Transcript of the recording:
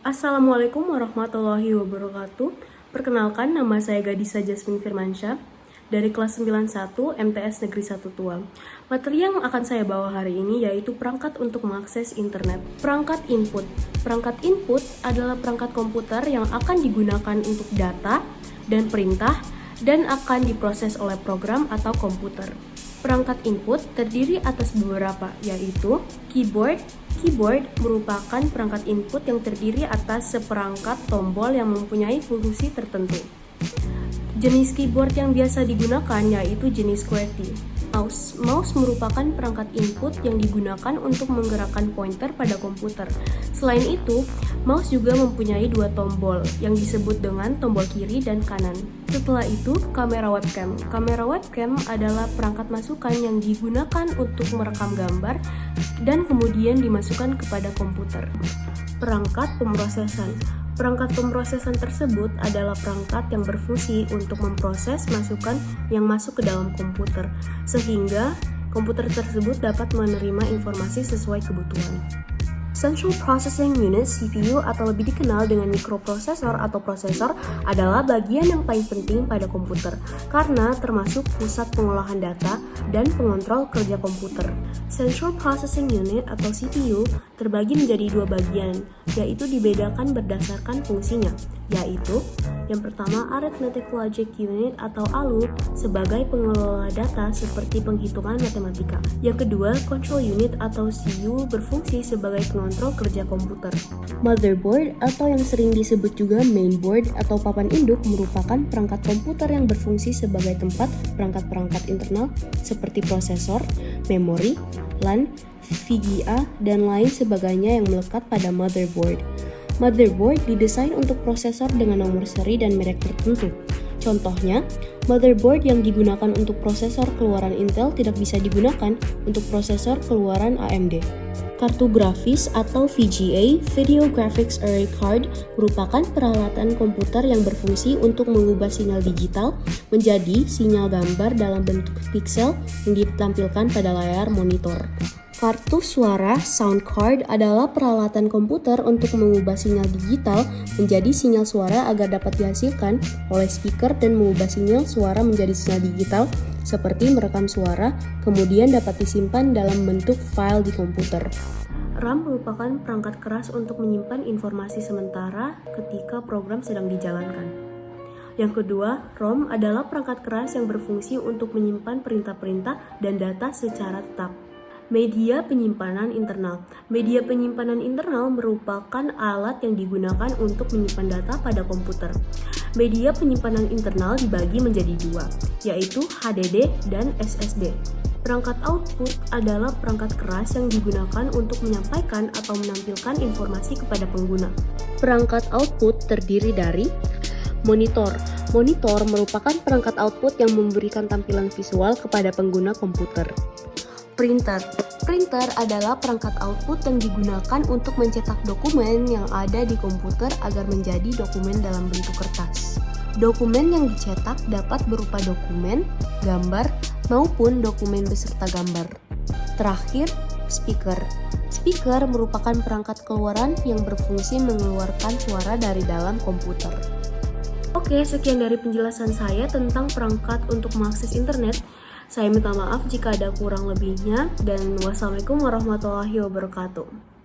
Assalamualaikum warahmatullahi wabarakatuh. Perkenalkan, nama saya Gadisa Jasmine Firmansyah dari kelas 91 MTS Negeri 1 Tua. Materi yang akan saya bawa hari ini yaitu perangkat untuk mengakses internet. Perangkat input. Perangkat input adalah perangkat komputer yang akan digunakan untuk data dan perintah dan akan diproses oleh program atau komputer. Perangkat input terdiri atas beberapa, yaitu keyboard. Keyboard merupakan perangkat input yang terdiri atas seperangkat tombol yang mempunyai fungsi tertentu. Jenis keyboard yang biasa digunakan yaitu jenis QWERTY. Mouse merupakan perangkat input yang digunakan untuk menggerakkan pointer pada komputer. Selain itu, mouse juga mempunyai dua tombol yang disebut dengan tombol kiri dan kanan. Setelah itu, kamera webcam. Kamera webcam adalah perangkat masukan yang digunakan untuk merekam gambar dan kemudian dimasukkan kepada komputer. Perangkat pemrosesan. Perangkat pemrosesan tersebut adalah perangkat yang berfungsi untuk memproses masukan yang masuk ke dalam komputer, sehingga komputer tersebut dapat menerima informasi sesuai kebutuhan. Central Processing Unit (CPU) atau lebih dikenal dengan mikroprosesor atau prosesor adalah bagian yang paling penting pada komputer karena termasuk pusat pengolahan data dan pengontrol kerja komputer. Central Processing Unit atau CPU terbagi menjadi dua bagian, yaitu dibedakan berdasarkan fungsinya, yaitu yang pertama Arithmetic Logic Unit atau ALU sebagai pengelola data seperti penghitungan matematika. Yang kedua, Control Unit atau CU berfungsi sebagai pengontrol kerja komputer. Motherboard atau yang sering disebut juga mainboard atau papan induk merupakan perangkat komputer yang berfungsi sebagai tempat perangkat-perangkat internal seperti prosesor, memori, LAN, VGA, dan lain sebagainya yang melekat pada motherboard. Motherboard didesain untuk prosesor dengan nomor seri dan merek tertentu. Contohnya, motherboard yang digunakan untuk prosesor keluaran Intel tidak bisa digunakan untuk prosesor keluaran AMD. Kartu grafis atau VGA, Video Graphics Array Card, merupakan peralatan komputer yang berfungsi untuk mengubah sinyal digital menjadi sinyal gambar dalam bentuk piksel yang ditampilkan pada layar monitor. Kartu suara sound card adalah peralatan komputer untuk mengubah sinyal digital menjadi sinyal suara agar dapat dihasilkan oleh speaker dan mengubah sinyal suara menjadi sinyal digital seperti merekam suara, kemudian dapat disimpan dalam bentuk file di komputer. RAM merupakan perangkat keras untuk menyimpan informasi sementara ketika program sedang dijalankan. Yang kedua, ROM adalah perangkat keras yang berfungsi untuk menyimpan perintah-perintah dan data secara tetap. Media penyimpanan internal. Media penyimpanan internal merupakan alat yang digunakan untuk menyimpan data pada komputer. Media penyimpanan internal dibagi menjadi dua, yaitu HDD dan SSD. Perangkat output adalah perangkat keras yang digunakan untuk menyampaikan atau menampilkan informasi kepada pengguna. Perangkat output terdiri dari monitor. Monitor merupakan perangkat output yang memberikan tampilan visual kepada pengguna komputer. Printer. Printer adalah perangkat output yang digunakan untuk mencetak dokumen yang ada di komputer agar menjadi dokumen dalam bentuk kertas. Dokumen yang dicetak dapat berupa dokumen, gambar, maupun dokumen beserta gambar. Terakhir, speaker. Speaker merupakan perangkat keluaran yang berfungsi mengeluarkan suara dari dalam komputer. Oke, sekian dari penjelasan saya tentang perangkat untuk mengakses internet. Saya minta maaf jika ada kurang lebihnya dan wassalamualaikum warahmatullahi wabarakatuh.